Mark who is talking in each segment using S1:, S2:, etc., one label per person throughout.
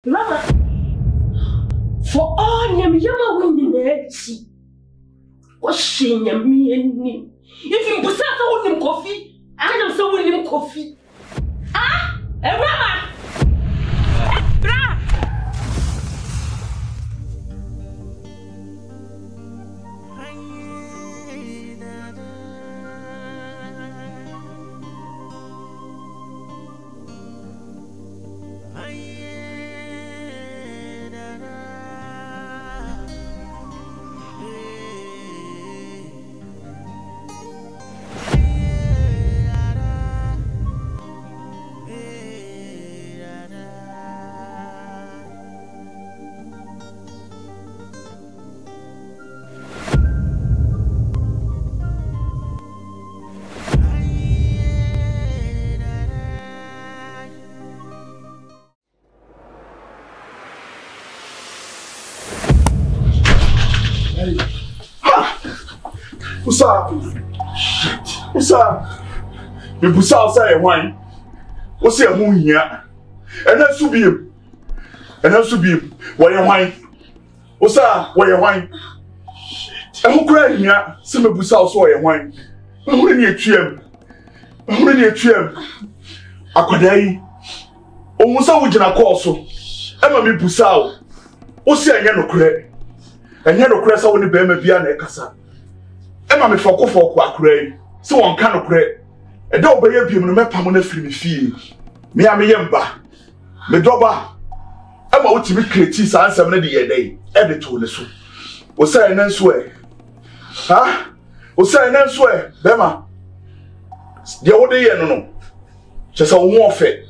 S1: Mama, for all your yama winning it, what's she me and me? If you put some coffee, I am so winning coffee. Ah, Mama!
S2: Me busa say wine. O say hu hia. Ena su biem. Wo ye wine. O sa wo ye wine. Ehu kura hia, se me busa so ye wine. Ehu ni etuam. Akwadai. O musa wo gina call so. Ema me busa o. O say enye no kura. Enye no kura sa wo ni be ma bia na ekasa. Ema me foko akura. Se won ka no kura. E da obeye biem no mepam na firi me fie. Me a me yemba. Me doba. Ema wotimi kreti sa ansem na de ye dai. E de to ne so. O say na nso e. Ha? O say na nso e. Bema. De wo de ye no. Chese wo ho ofe.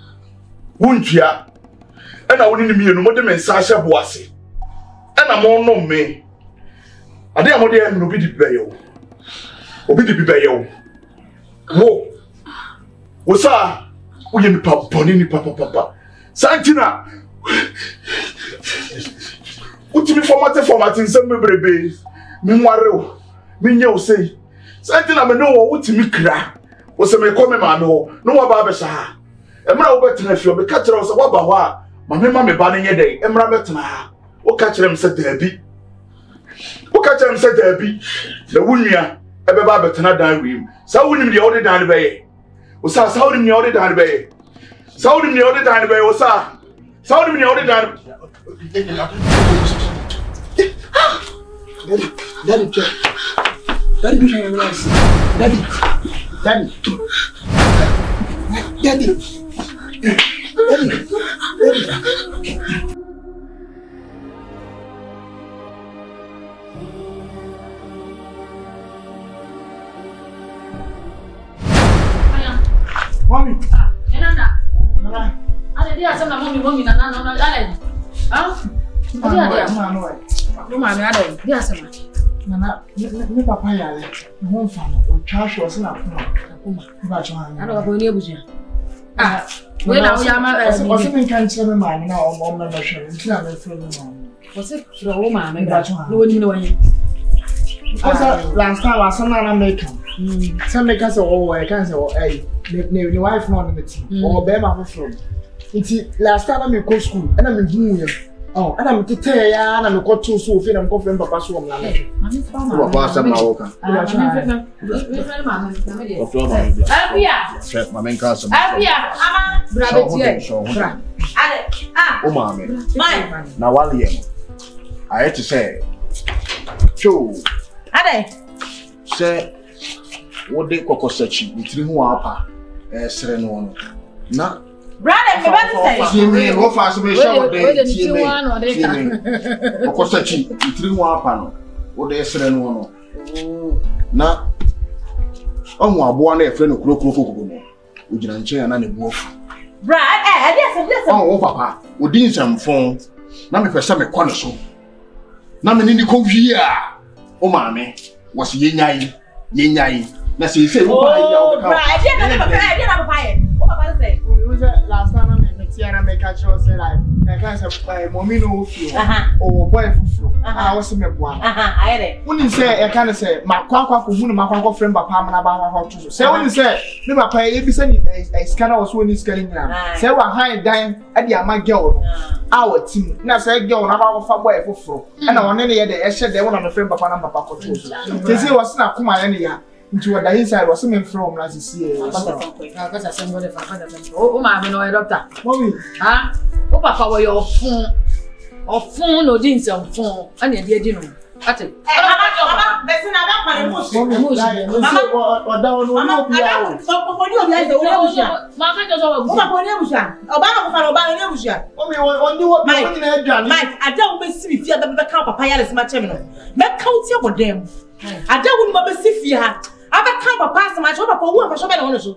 S2: Wuntua. E na woni ni me no mo de me nsa hye boase. E na mo no me. Ade amode e no bi di beyo. Obi di beyo. Wo. Wosa uye mi papa. Santina. Utimi formatting nsem bebrebe. Mi nware o. Mi nye o sei. Santina me no wo utimi kra. Wo se me come ma me ho. No wa ba be sha. Emra wo betena fi o be ka kire wo se wa ba ho a. Ma me ba ne nye dai. Emra betena ha. Wo ka kire me se daabi. Na wunua ebe ba betena dan wi. Sa wunim de wo de dan be ye. Osa saudim ni ode dan be. Osa. Saudim ni ode dan. Daddy. Mommy.
S3: Nana. Ada dia sama mommy nana ada. Ah? Dia. Mama ada. Dia sama.
S4: Nana, ni papa ya le. Mo nfa no. O twa hwe se na kuma. Ba twa anya.
S3: Ada ko ni ebusia. Ah. We na o ya ma
S4: o se men kan chere ma na o na hwe. Nti na me fro no.
S3: O se fro o ma me ba. No woni no wani.
S4: Osa last time I saw na make. Some make us all I can say hey, the wife not in the team. Or be ma from. Nti last time I go school and I'm hu oh, and I'm to tell ya na me go to so fe na me go friend papa so am na me.
S2: Papa sa ma wo kan. Chef ma men ka so.
S3: Abia, ama brabetie. Bra. Ade. Ah.
S2: O ma me.
S3: Mai.
S2: Na wale ye. I to say. Cho.
S3: Ade.
S2: Say what they kokosachi itiri hu apa sere no na
S3: brother me ba say
S2: me wo fa so me show dey tie me kokosachi itiri hu apa no wo dey sere no na ohu abo na efre no kurokuro kokoko no ogina nche na na buofu
S3: brother dey
S2: oh wo papa odi nsamfon na me pese me kɔ ne so na me ni ko wi a o ma me wo se yenyai na say wo pa ya o ka
S3: idea na papa o papa say
S4: last time I Tiana make a choice like I can't say mommy no feel or boy for I was in a one.
S1: I read.
S4: When you say I can't say my quack who my friend by Pamela about to say when you say never pay if you send a scanner was when he's getting now. Say what high dime at the my girl. Our team now say girl about for boy for and on any other I said they want a friend by Papa to say was not come any into what the inside was something from as you see.
S3: Because I send what oh, my no doctor.
S4: Mommy,
S3: ah, oh, Papa, where your phone or phone or jeans and phone, and you did know. At it.
S1: Mama, there's another one.
S4: Mommy, or down on
S1: Mike, I don't be see if you have the camp of Payas Machemino. Make count your them. I don't want to see if I have a camp of pass my job for work for somebody on the show.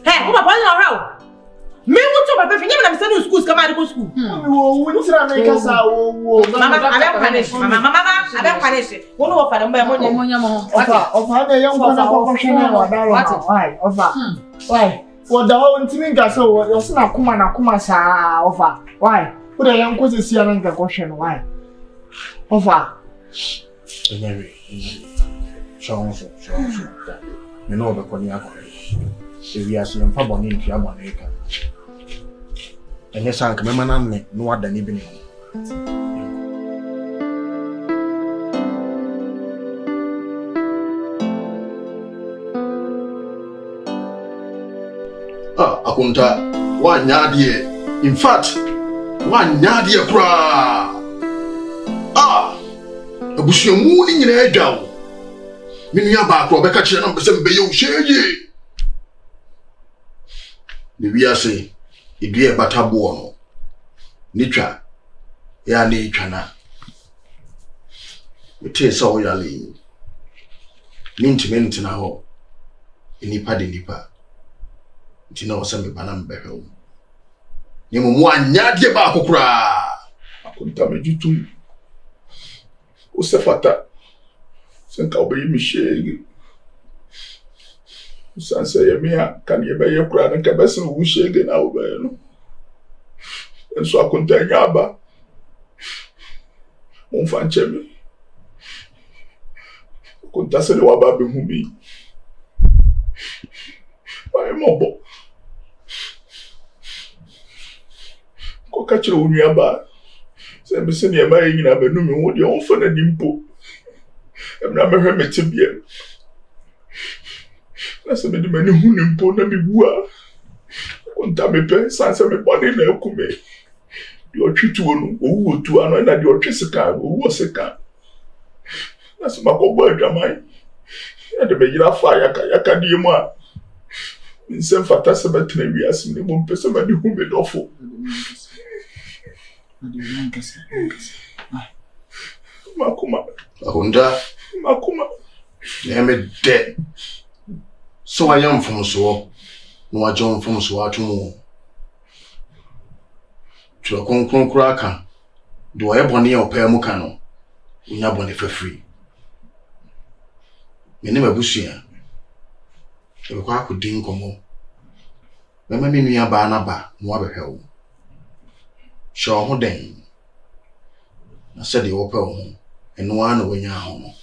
S1: Hey, what about me? What's up? I'm sending schools come out of school.
S4: What's that make us
S1: Mama, I don't punish. Mama, I don't punish it. One of them,
S4: of how the young why? What the whole thing got so was not Kuma sa offer. Why? What a young cousin see another question. Why? Offer.
S2: Mary. Show. You know the cognac. If we are seeing Fabon in Piamonica. And yes, I can remember no other than evening. Akunta, one yard in fact, 1 yard year cry. A bush your mooning in a down. Minia back, Rebecca Chan, some bayo share ye. The we are say, it be a batabuono. Nitra, ya nitrana. We taste all your lean. Mint in a hole. Nipa de nipa. Tina was some banam behel. Nemo 1 yard ye back, cry. I couldn't damage you too. Usefata. Senka obey me shake. Sansa Yamia, can you bear your crown and cabesson who shake in our bed? And so I couldn't tell Yaba. Won't find Chemmy. Couldn't tell the Wababi who be. My mobile. Go catch you when you are bad. Send me send your buying in a bedroom with your own fun and dimple. I'm not a hermit to be. That's a many who import me woo. One time a pen, sans a bonny no come. Your treat to one who to another your trissica who was a car. That's my boy, am I? And the regular fire, Kayaka Dima. In some fantastic we are seeing the one person who made awful. Makuma. Makuma. I'm dead. So I am from so. No, I jump from so to more. To a concrete cracker. Do I have one year or pair Mukano? We have one for free. Me never bushia. The quack would ding come more. Remember me near Barnaba, no other hell. Show who then. I said the open and one when you're home.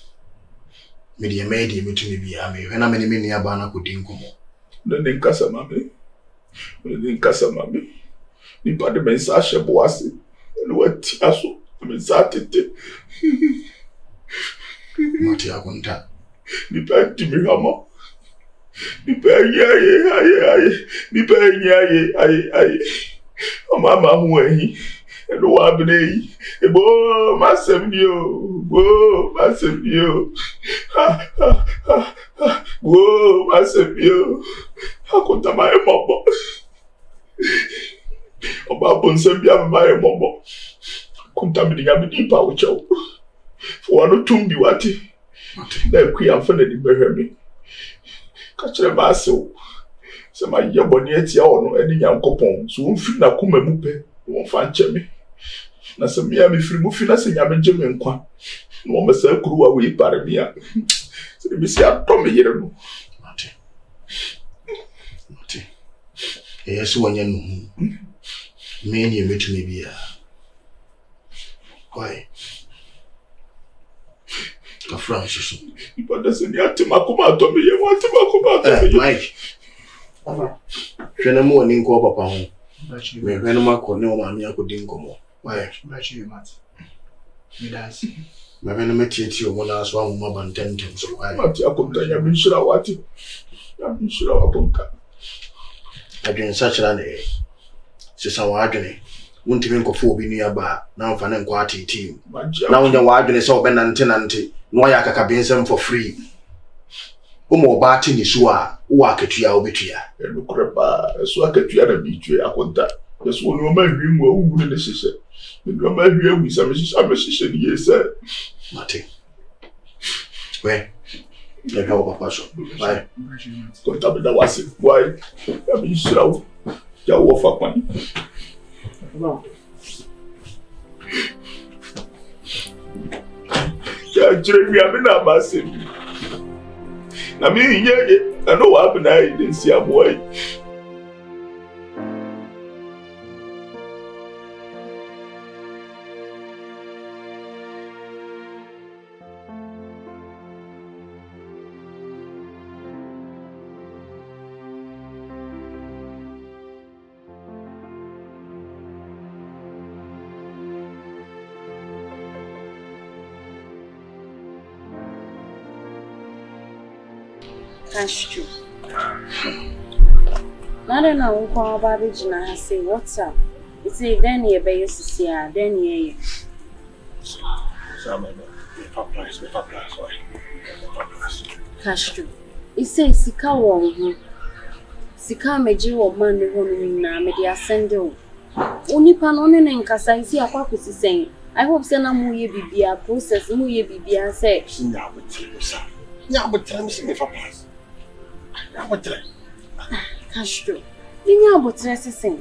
S2: Media made him to me be a me when I many near Barna could ding come more. Then Casa Mammy. Then Casa Mammy. The body may Sasha Boissy and what Tiaso. I mean, Saturday. Matia Gunta. The bad to me, Hammer. The bad, oh, Mamma, who are he? And the Wabney, a boy, massive you, whoa, massive you. Ha, ha, ha, ha, whoa, massive you. How could I buy a mobile? About Bonsambia, buy a mobile. Contaminating a deep power chow. For one or two be what? Then queer and funny me. Catch a basso. So my young bonnet, or any young coupon, so won't feel like Kuma Mupe, won't find Jemmy. Na some yammy free moving as a yammy Jimmy and Quan. No one myself grew away paramia. So let me see a Tommy here. Yes, when you know.
S5: Many a meet me. Why? A Francis.
S2: But doesn't yet to Makuma to me. You want to Makuma to
S5: Mike. Shenamo and Inco Papa. Me when Marco no mamma could dingo. Why?
S4: But you, Matt. Me does.
S5: My venomity you one last one more than 10 times. So I
S2: want to accompany. I'm sure what it. I'm sure about that.
S5: I drink such an a. Since our agony. Won't even go for be nearby. Now for an quality team. Now the wagon is open and tenanty. No Yaka Benson for free. Umo Bartin is walk at you, Albitria.
S2: And look at so I get you at a beach. I want that. That's one of my dream who the sister. The drama here with some mission, yes, sir.
S5: Martin. Where? Let go of a person. Why?
S2: Got up with the was it. Why? I mean, so. You offer money.
S4: No.
S2: Yeah, Jeremy, I'm not massive. I mean, yeah, I know what happened. I didn't see a boy.
S6: That's true. I don't know what Babbage and I say, what's up? You say, then you be see, then you. That's true. He says, Sika won. Sika major or man, the woman now, media sendo. Only Panonin and Casai, a purpose saying, I hope Senamu be a process, Muye be a say.
S5: Now, but tell me if I pass.
S6: Castro, you know what I say.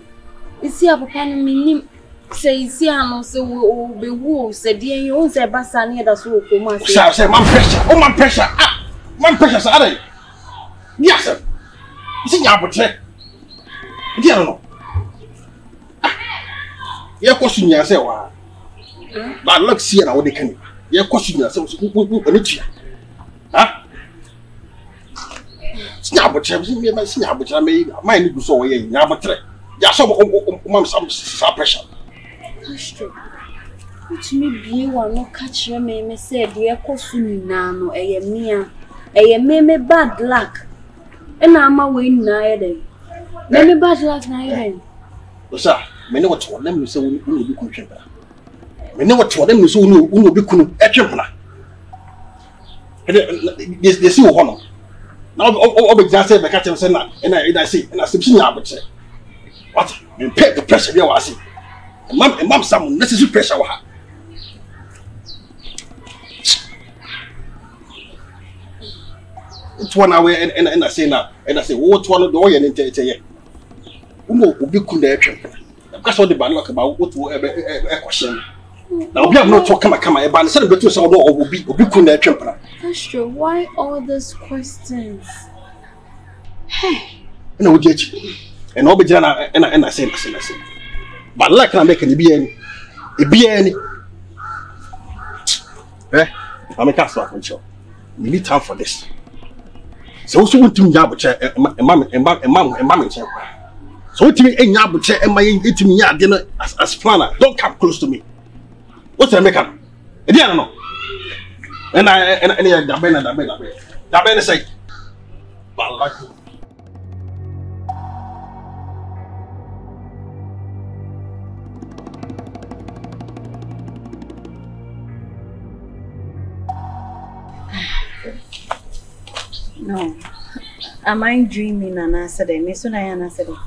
S6: You see, a papa meaning say, see, I know so will be woo, said, dear, you own say, Bassani, that's who come on.
S5: Say, my pressure, oh, my pressure, ah, my pressure, are they? Yes, sir. You see, I'm with her. Dear, no. You're questioning yourself. But look, see, and I would can. You're questioning yourself. Huh? Snap, me, my snap, which I made my new so away in Yabatre. Yasam, some pressure.
S6: That's true. Which may be you are not catch your me said, dear Cosunano, a mere, a mere bad luck. And I'm away neither. Maybe bad luck neither. Sir,
S5: may know what told them so we will be contributor. May know what told them so we will be contributor. They see one. Now, over just say, I can't say that, and I see, and I see, I would say, what? You pay the pressure, you are see. Mom, some necessary pressure. It's 1 hour, and I say now, and I say, what one of the oil and tell you? Who will be cool there? That's what the band work about what will ever question. Now, we have no talk, come, but instead of between some will be cool there.
S6: That's true. Why all these questions?
S5: Hey. No, get you. And I'll be done, and I say, but like I'm making it be any. Eh? I'm a castle, I'm sure. We need time for this. So, also want to me, and so, to me, and Yabuche, and my eating me dinner as planner. Don't come close to me. What's the make up? I don't know. And that man say, but like
S6: no. Am I dreaming and answer them? Miss I answer them.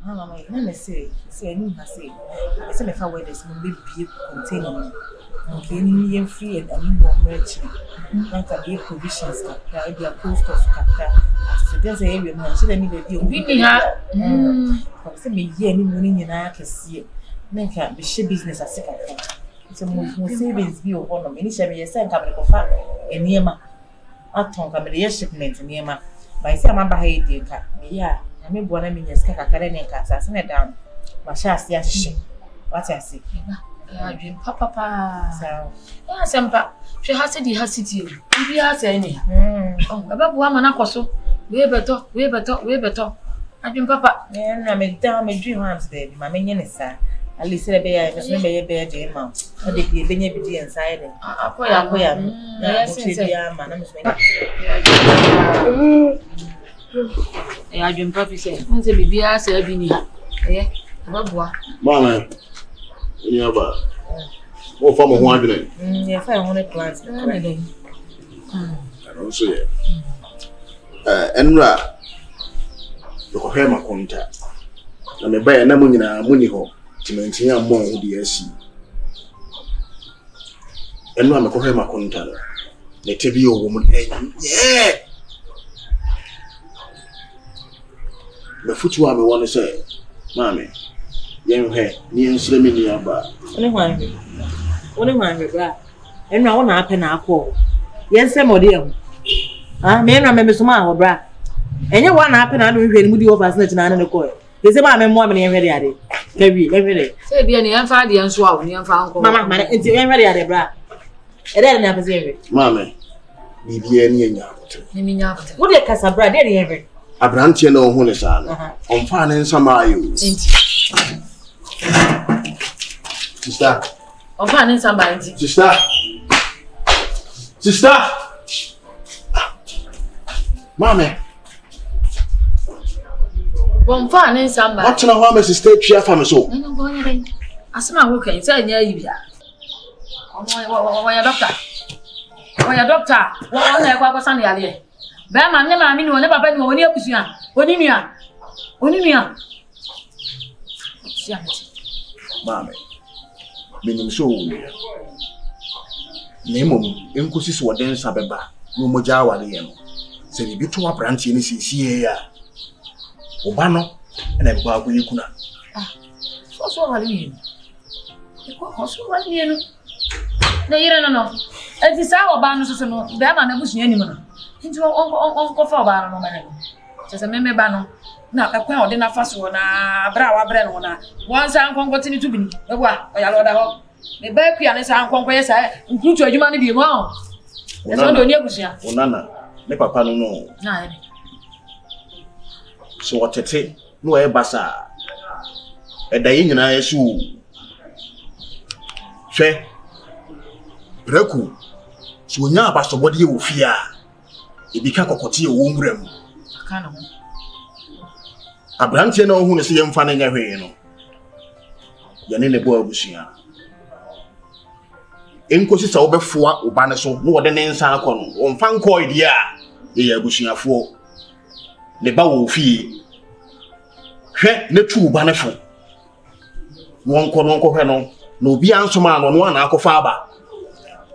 S3: Mama, let me say any has say. I say me fa where there's no baby container. Okay, any free and any more merchant. Like a big provisions that be a post of capta. So there's a area no so let me be obi ha. Say me ye any money nyina akese. Menka be she business asika. It's a mo savings bi o hono. Any share me yes nka me ko fa eniema. Aton ka me ye shipment eniema. But say am ba ha e dey ka. Me ya me bo na me nyeska kakare ne nka asase na down. Ba sha ase ahye. What I say? I dream papa. So, yeah, Sempa. She has said he has city. If you ask any. Oh, about woman, I so. We better. I dream papa. Yeah, I made down my dream once, baby. My minion is sad. At least a bear, I must remember a bear, Jane Mount. Or the be inside. I dream papa said, once a baby, I said, eh,
S5: Mama. Nyaba. Wo fa mo ho adwene.
S3: Yeah, fa ho ne plans.
S5: I don't see it. Enra. Ko hwe makonta. Na me ba na mo nyina mo ni ho. Timantin ammo ho de asi. Enra me ko hwe makonta. Ne tebi owo mo yeah. Me futu a me won say, mama. Yen he ni ensire me ni aba
S3: one hwan bra enra wona ape na akọ yen se mode em me enra me so ma ho bra enye wa na ape na do hwe ni mudi office na tina ne ko ye se ma me mo me yen hwe de ade ka wi yen hwe de se bia ni yen fa de enso a ni yen fa anko mama ma enti yen hwe de ade bra e de na ape se hwe
S5: mama bibia ni enya abote
S3: ni mi nya abote wo de kasa bra de yen hwe
S5: abrante na ho ne sa no on fa ne nsama ayo
S3: enti
S5: Sister.
S3: On va aller somebody.
S5: Sister. Mama.
S3: Bon fa aller somebody.
S5: What na wa me sister twa fa me so?
S3: No go yen. Asema wo kan say nya yi bia. Omo ya doctor. Oya doctor. Wo na e kwa kwa san yale. Ba ma ne ma mi ni wona papa ni woni akusua. Oni nua.
S5: Mama. Menim so wo. Nemom enkosi so den sabeba. No moja awale ye no. Se bi to abrante ni sisiye ya. Oba no na be kwa yekuna.
S3: So wale ni. Ko so wale ni no. Na yire no. Enti sa oba no so no, be ma na busua ni mo no. Enti on ko fa oba no ma na. Se me ba no. Na akwa ode na faso na bra wa bre no na won sa ankonko tini tubini ewa oya lo da ho me ba kua ne sa ankonko ye sa nkutu adwuma ne bi mo e so do ni abusia
S5: onana ne papa no no
S3: na e
S5: so otete no e basa e da yin nyina yesu hwe breku so nya abaso bode ye ofia e bi ka kokote ye wo nwuram
S3: aka na ho
S5: abrante na ohu ne se yemfa na nya hwe no yane ne bo abusia enkosi sa obefoa oba ne so no wode ne nsa akọ no omfa nkọ ide a ye abusuafo ne ba wo fie hwe ne tu oba ne fo no nko hwe no na obi ansoma no no na akọfa aba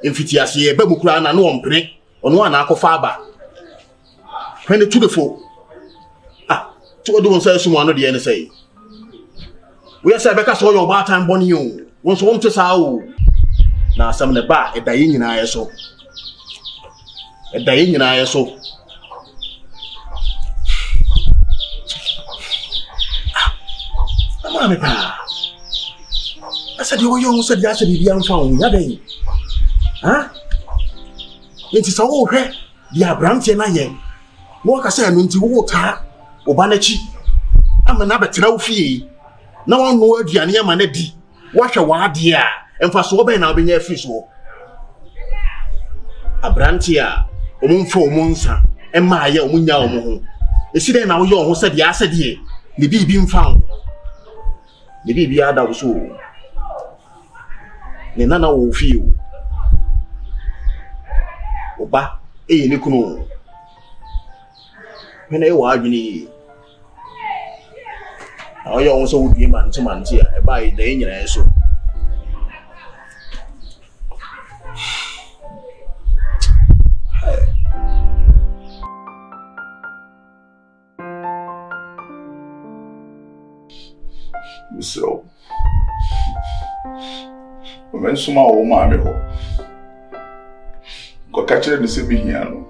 S5: emfiti ase ye ba mukura na no ompre ono na akọfa aba hwe ne tu defo to do say so one dey any say we say beka so your bad time boni you won so won to sa o na asam ne ba e daye nyina yeso ama me pa asa di wo yo so di asa bibia mfa wo ya den ha enti sa wo hwe di abramtie na ye mo ka say no nti wo ta oba na chi amana betena wo fie na won no aduane ya ma na di wa hwe wa ade a emfa so oba na obenya afi so abranti a omumfa omunsa emma ya omunya omuho eside na wo ye oho se dia asede ne bibi mfa wo ne bibi ada wo so ne nana wo fie oba ne kunu mena e wa adwene Oh, you also would be man to man here. I buy the engine so.
S2: So, when some of my mammy go catch it in the same here.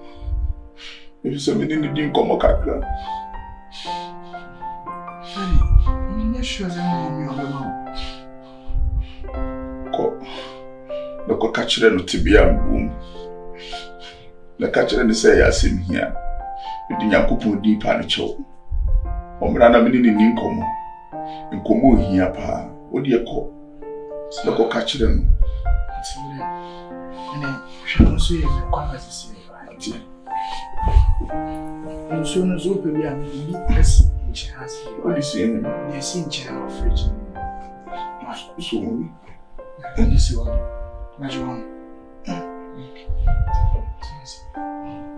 S2: If you say me didn't come a cracker.
S4: I'm not sure I'm
S2: go catch it to be a boom. The catcher and say, I see here. You didn't couple deep and a choke. Or Miranda meaning in income. In Comu here, pa. What do you call? So go catch them.
S4: And then, shall see if you come as a say. And soon as open, we are meeting us in Chas.
S2: What is saying?
S4: They sing chair of fridge.
S2: So,
S4: and this one, Major.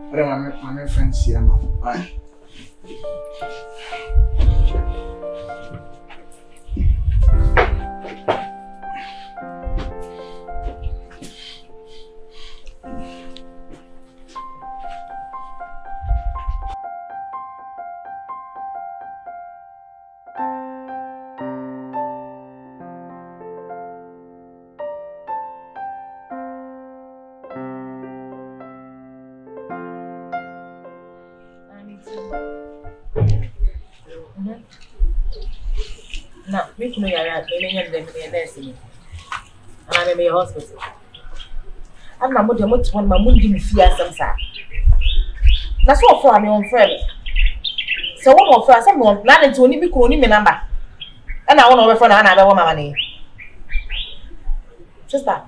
S4: What am my friends here now? Bye.
S3: Now, we can hear them in nursing. And I'm in a hospital. I'm not much one, my moon give me fear some side. That's what for me on friend. So, one more for someone planning to only be calling me number. And I want to refer another woman money. Just that.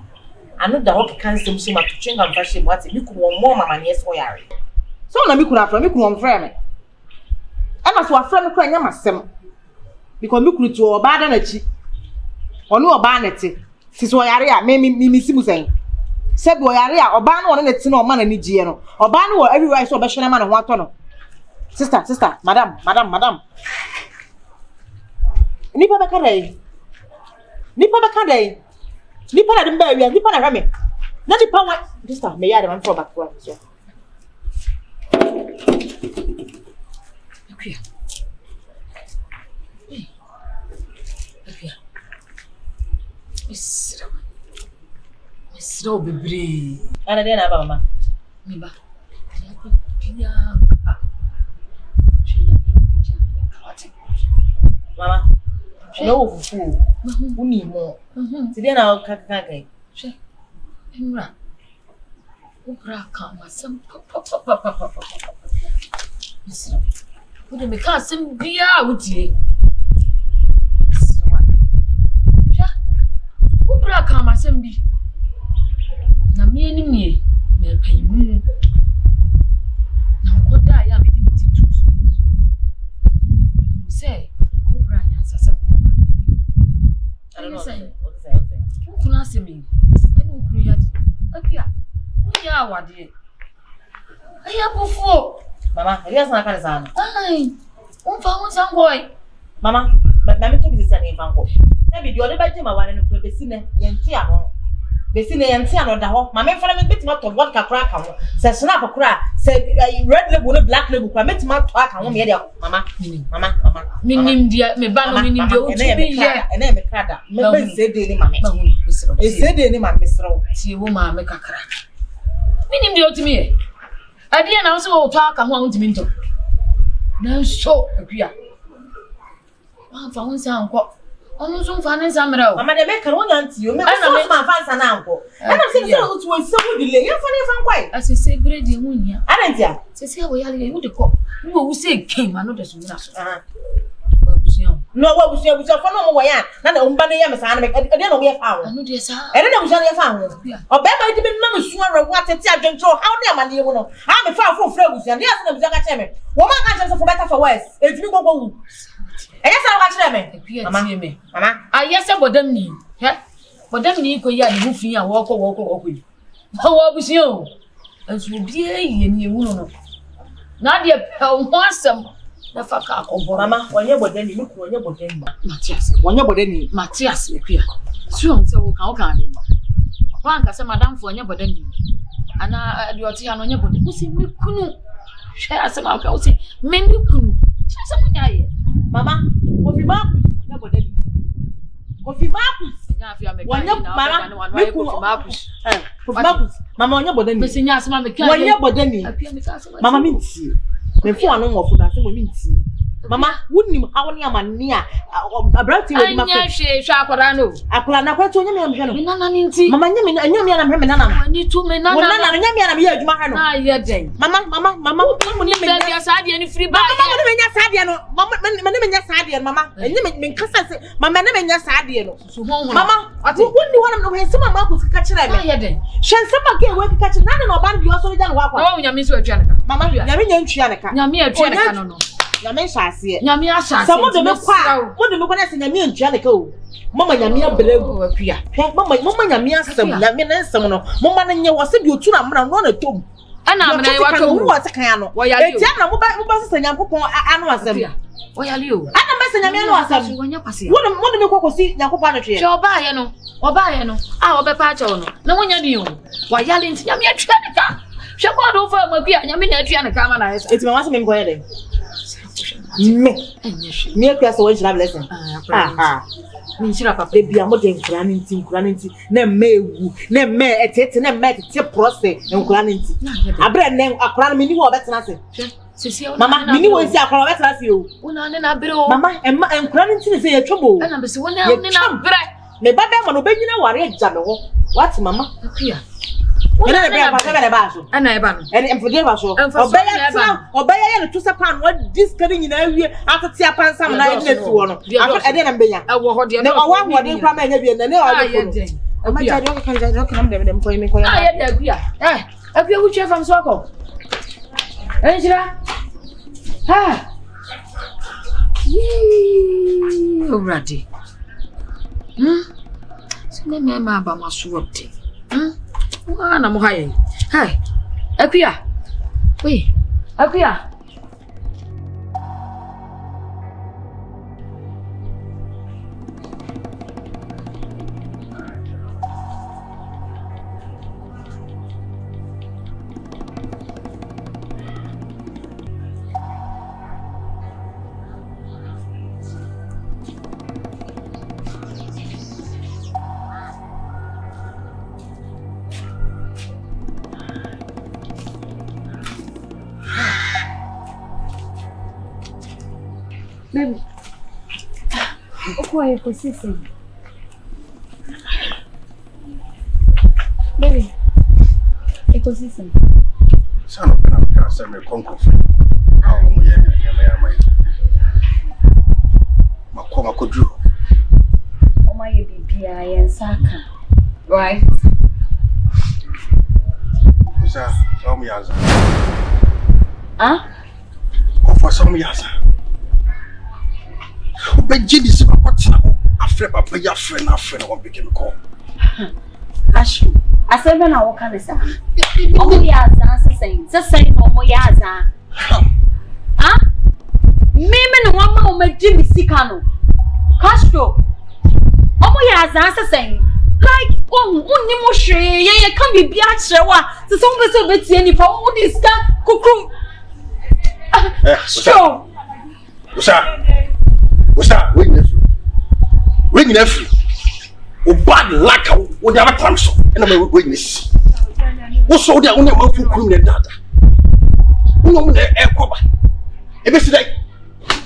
S3: I know the hockey can't seem so much to change and fashion what you could want more money, yes, or yari. So, let me could have from me could friend. And as for a friend crying, I must say. Because look to a bad energy or no banity. Tis Wayaria, me Simusen. Said Wayaria or ban on a tin or man and Nigiano or ban or everywhere so Bashana man and one tonne. Sister, madam. Nipa Bacade. Nipa at the baby and Nipa Rami. Not the power. This time, may I have one for back one. Okay. Miss Robbie, and I didn't have a man. Mamma, no fool, who need more. Today now, Kakaki. Emra, who crack my son, papa. Miss, who did make us some beer with you? Bra kama sembi na me me pay mu na koda ya me di tu say bra nya sasa I don't know what say kuna se me enu kuru ya di apia ya wade aya bofo mama ria sana kana sana ai unfa unsangoy mama me to bi sana infanko na bi di ode ba jema wane no probesine yenti ano besine yenti ano da ho ma me fara me betima to vodka kra ka ho se snap kra se red label no black label kra metima to aka ho me de mama minim dia me ba no minim dia o ti bi ye ene me kra da me be se de ni ma me e se de ni ma me sro ti wo ma me kakra minim dia o ti mi ye ade na so wo to aka ho a wo ti mi nto na so akua ma fa won sa anko onu so mfa ne samra o mama de be kan won anti o me so ma fa nsa na anko ana se se o tu se wo dile ye fa ne fa nkwai asese bredi hunya arantia se se wo yale wo de ko ni wo se ken ma no de so na so wa busia no wa busia fa no mo wa ya na na umba ne ya me sa na me ade na wo ye fa ho anu de sa ade na busia ye fa ho o be ba di be na me suwa re wa tete adwentro how ne amane ye wo no ha me fa fo fra busia ne ya se na busia ka che me wo ma ka che so for better for worse etimi gogo wu eya sa wa kire me mama ayese bodam ni he bodam ni ko ya ni hu fi a wo ko yi wo busi o asu bie ye ni ewu no na de pe ho asem
S7: na faka akobo
S3: mama wonye bodani mi ko wonye bodani
S7: Matias
S3: wonye bodani
S7: Matias epia sure nse wo kan de wanka se madam fo wonye bodani ana de oti ano wonye bodani usi mi kunu hwe asema ka usi me mi kunu se mo nyaye
S3: mama Kofi Marcus wonye bodani Kofi Marcus
S7: nya afia me
S3: wonye mama
S7: Kofi Marcus
S3: Kofi Marcus mama wonye bodani
S7: me se nya asema me kan
S3: wonye bodani
S7: apia me ka asema
S3: mama minti me fu anu ngofo da se mo minti mama wunnim hawoni amani a abrati we ma
S7: anya hwe akwara no
S3: akwara na kwato nya me amhwe no
S7: me nana ninti
S3: mama nya me na me nana
S7: ani tu me nana
S3: wona nya me na me adwuma ha no
S7: na ye den
S3: mama mo ne me
S7: nya saade ni free ba
S3: mama ne me nya saade no mama me ne me nya saade no mama enye me nkasa se mama ne me nya saade no mama wonni wona no he se mama ko ka kire me
S7: ye den
S3: hwense ba ke we ka kire na oba bi oso ja no wa kwa
S7: na wo nya me so atwa ne ka
S3: mama nya me nya ntwa ne ka
S7: nya me atwa ne ka no
S3: Nyame hwase.
S7: Nyame ahwase.
S3: Samo de me kwa. Mo de me kwa na se nyame ntua ne ka o. Mama nyame abelegu apia. Mama nyame asem, nyame na nsem no. Mama na nye wo se bi otu na mra no na tom.
S7: Ana amna ye wato
S3: wo wo se kan no. Eti na mo ba se nyankopon anu asem.
S7: Wo yale o.
S3: Ana ba se nyame anu asem.
S7: Wo nya kwase.
S3: Wo de me kokosi nyankopon anu twe.
S7: Che oba ye no. Oba ye no. Ah obepa acha wo no. Na wo nya ni o. Wa yale nti nyame atwa ne ka. Hwe kwa do fa ma bia nyame na atwa ne ka ma na yesa.
S3: Eti mama se me ko ye de. Me akwa so wonjira blessing.
S7: Minchira papa
S3: de bia mo de nkura nti na mewu na me etete na me tete process nkura nti abre ne akura no mini wo betena se mama mini wo si akura betena se o
S7: wona ne na bere o
S3: mama emma nkura nti ne se ye twombo
S7: na be se wona ne na bere
S3: me baba mo no benyina ware agya me ho what mama
S7: akua
S3: ene be ba se be ba so
S7: ana e ba no
S3: ene emfode ba so obaya ye no to se pan what this kari nyina awie atete apansam na ene fi wo no afa ene na mbenya
S7: e wo ho de
S3: ne owa ho de kwa ma nya bi ne o de ko ma jari o kan jari o kan dem ko yemi ko ya
S7: ah ye de akua akua hu chef am so ko enjira ha already sine me ma ba masuote wa na mo haye hai akua we akua
S6: Baby. Uko yuko sisi. Baby. Iko sisi.
S5: Sana pena kwa sema konko free. Au mwenye ya mai. Makoma kodru.
S6: Oma ye bibia ye nsaka. Right?
S5: Kusa, au yaza.
S6: Kwa
S5: some yaza. Ubejidi si makwati afre papa ya friend won begin call.
S6: Ashu, asebe na woka ne sa. Omo yaza sesen no mo yaza. Mimi no wama o maji mi sika no. Castro. Omo yaza sesen. Like onni mo hwe ye kan bi bia kire wa. Se so mo se betie nipa wo di sta kokru. Sure.
S5: Usa, we nyina free. O bad luck wo dey abatam so. Na me we nyina si. Wo so dey wo na manfu kuru ne dada. Wo no na ekoba. E be si dai.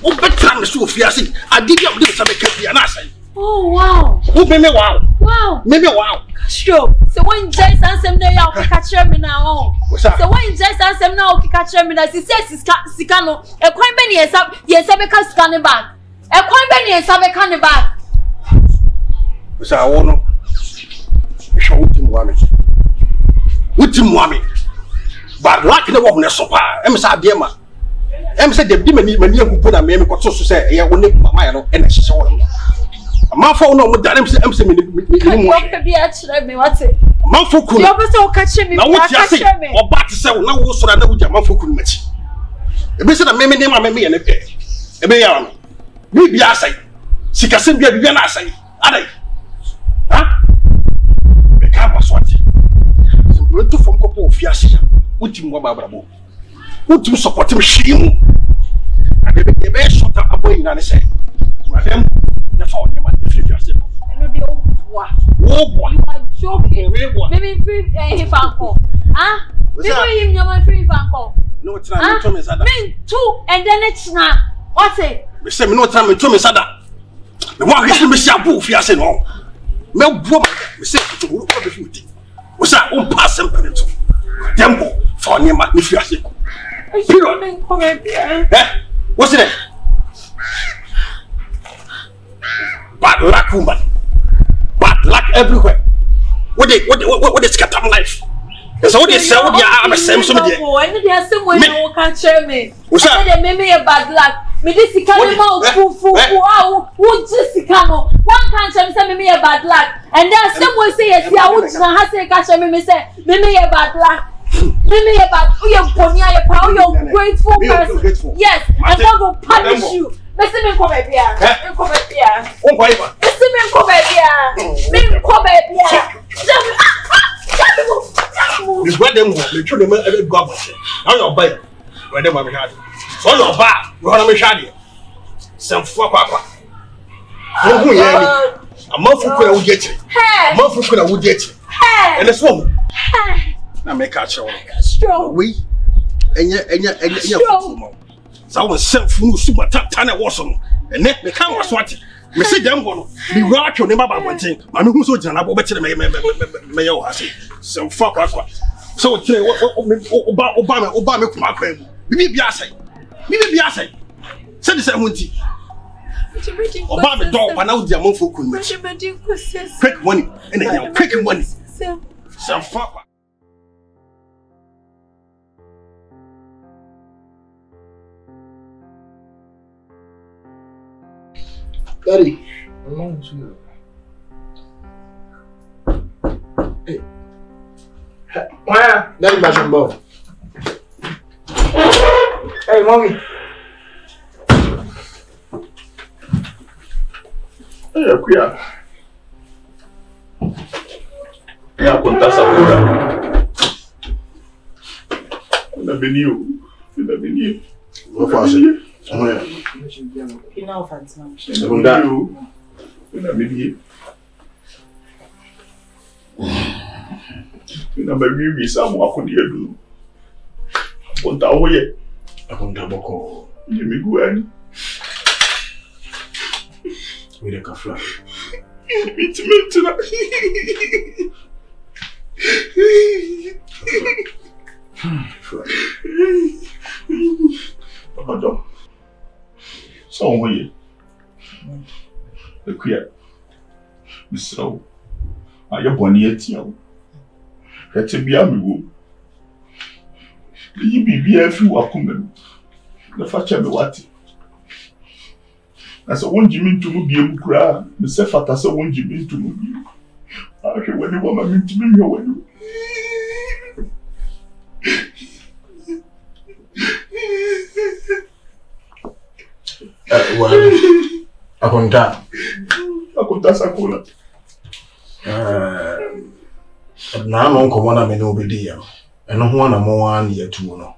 S5: Wo betam so ofiase. Adidi am dey sabe ka bia na asai.
S6: Oh wow.
S5: Wo be me wow.
S6: Wow.
S5: Me wow.
S6: Sure. So when Jason ansem na ya o kika me na ho. So when Jason ansem na o kika me na si sika no. E kwan be ne yesa be ka sika ne bag. E kwan be ne yesa be ka ne bag.
S5: Usa wo no. Sho wuti muame. But like ne wo ne so pa. Em sa de ma. Em say de mani akupo na me ko to so say ye wo ne mama ya no e na hihye wo no. Manfo no mo dare em say me mu.
S6: Doctor bi a kire me wate.
S5: Manfo ku.
S6: Yo be say o ka kire me.
S5: Na wo ti ase. O ba ti say na wo so na wo ja manfo ku machi. E be say na me ne ma me ye ne pe. ebe ya no bi bia asai sikasem bia bia na asai adai ha me ka ba so ati so we to fom ko po fiase utim wa babrabo utim support me hwimu ebe be shota aboy na ne se madam na fa o ma fi fiase
S7: no de oboa you are joking maybe free if uncle ah people him nyama free if uncle
S5: no try me to me sada
S7: me too and then it's na what say
S5: me say me no try me to me sada me wa hwe me sia bo fiase no me bo me say to wo be fi udi wo sa on pass em peneto tempo for ne ma ni fiase ko what's it bad luck woman bad luck everywhere what they scatter life so what they say what they are same so me
S7: when they are same way no can share me say they make me a bad luck me this can ma fu wo Jessica no one can share me say me a bad luck and then same way say yes ya wo jina ha say can share me say me a bad luck me about you ponya your power you're grateful person yes and God will punish you Mr. Me come here me come here
S5: o boy ba
S7: Mr. Me come here me come here
S5: this what them me try them e go abose now your buy where them me hard so your ba you want me hard sem fo kwa no hu ye ni amafu ko na wo je chi amafu ko na wo je chi and so mo na make a show
S7: strong
S5: we enya fumo sa won sem funu su matata na wo so no ene me kan wo so ate me se dem go no bi wa atwo ne baba bonten ma me hu so jina na bo be kire me ye wo hase sem fa kwa so kire oba me kuma kwa mu bi bia sai se de se hu nti oba me do pa na wo dia monfo kun me quick money ene quick money sem fa kwa
S4: Daddy, along to you. Hey, why? Daddy, my jumbo. Hey, mommy.
S2: Hey, kuya. Ya conta essa porra. Na Benio.
S5: Vou fazer.
S3: Final fans now.
S2: Segunda. Na Benio. Na Benio samu akundi edu. Conta oye.
S5: Akonta boko.
S2: Ni miguani.
S5: Mire kafla.
S2: Mitmentira. Pardon. So oye. Ekuya. Misrawo. Ayo boni etia wo. Hete bia mi wo. Yi bibi afi wakoma. Na facha me wati. Asa wonjimi ntumu biem kura, me se fata se wonjimi ntumu biem. Ahwe wani wama mintimi mi wani. Akonta sakula.
S5: Na no nkomo na me no obedi ya. Eno ho na mo an ye tu no.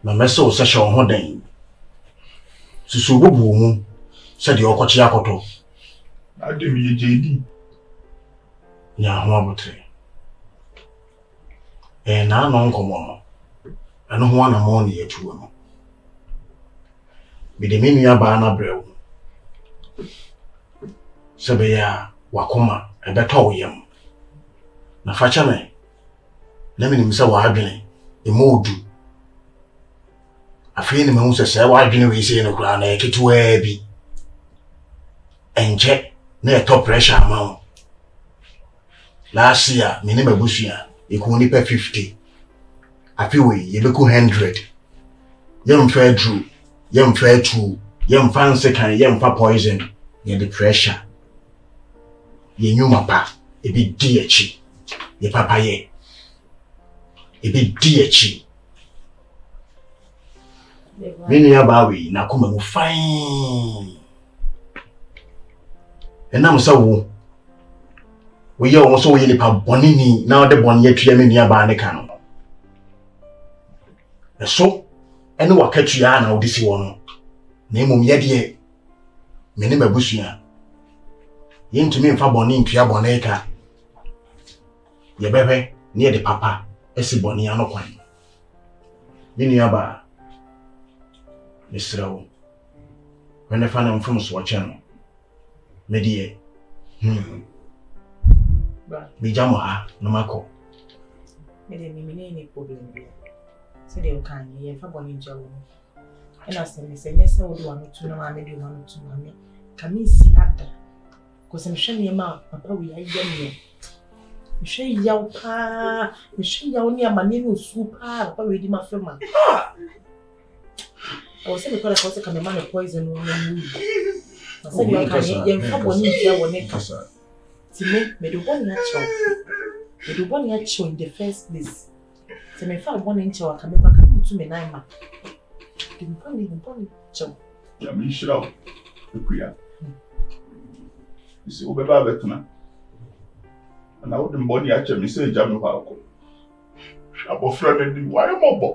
S5: Na me se o se hye ho den. Susu bobu mu se de okochi akoto.
S2: Adem ye JD.
S5: Nya ho abotre. Na no nkomo no. Eno ho na mo ne ye tu no. Bide me nua ba na brew. Sebe ya wakoma ebeto yem. Na facha me. Na me nimsa wa adwene emodu. Afei ni mehu se wa adwene we ise no kura na eketewa bi. Enje na top pressure amount. Last year me ne babusua ekuni pe 50. Afei we yebeku 100. Yem fa drew, yem fa 2, yem fancy kan, yem fa poison, ye the pressure. Ye nyuma pa ebi di echi. Ye papa ye. Ebi di echi. Many abawi na kuma mu fine. And I'm so we are also really bonini now the bon yet to me near Barnecano. So, and what catch you now this one? Name of Yadi Minima Bushia. Yin to me for bonin to Yaboneca. Ye bebe near the papa, Essie Boniano Quine. Miniaba. Mr. When I find them from Swatchano, Medie, Bijama, no Marco.
S3: Any problem. So they can hear for Bonnie Joe. And I say, yes, I would want to know I made you want to know me. Come in, see after. Because I'm showing your mouth, Papa, we are young. You say, Yow pa, you say, Yow near my name, super, Papa, we did my film. I was saying, because I was a man of poison on the movie. I said, you can't get for Bonnie here when it comes. To me, do one natural. Me do one natural in the first place. To me, 1 inch or come back to me, 9 months. Didn't pony, Joe.
S2: Yeah, me shut out. The queer. You see, over Betna. And I wouldn't body actually say, Jammy Falco. I was friendly, why am I?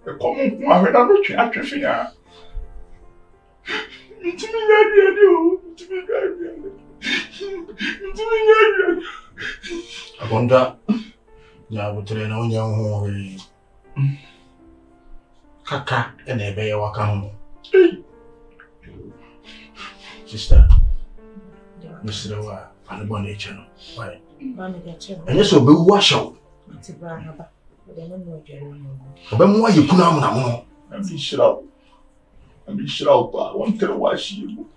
S2: The common one had a rich atrophy.
S5: I wonder, ya would train on your home. Kaka and a bear wakam. Sister, Mr. and the bonnet channel. Why? And you so be wash out. But more you put on
S2: and be shut out. And be shut out, but I want to wash you.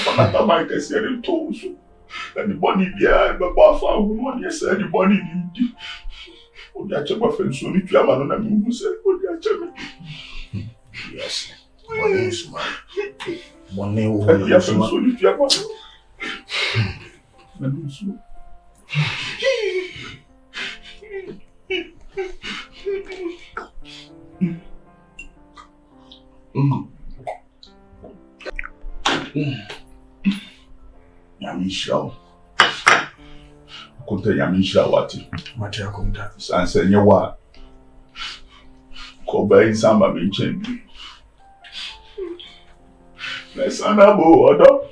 S2: I might have said it too. And the body behind the bar found yes, and the body didn't. Oh, that's a friend, so if you have another who said, oh, that's a yes. One is my one name over the so if you have Yamisha. Kunta Yamisha wati.
S5: Matia kunta.
S2: Sanse nyewa. Koba insamba minchendi. Lesana bo odo.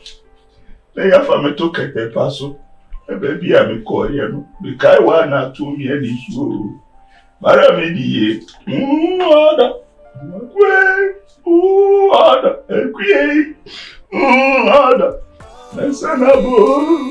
S2: Le ya fame to kete paso. Baby ame ko yenu. Bikai wa na tu mi eni su. Mara mi diye. Odo. Odo. Ekwe. Odo. Lesana bo.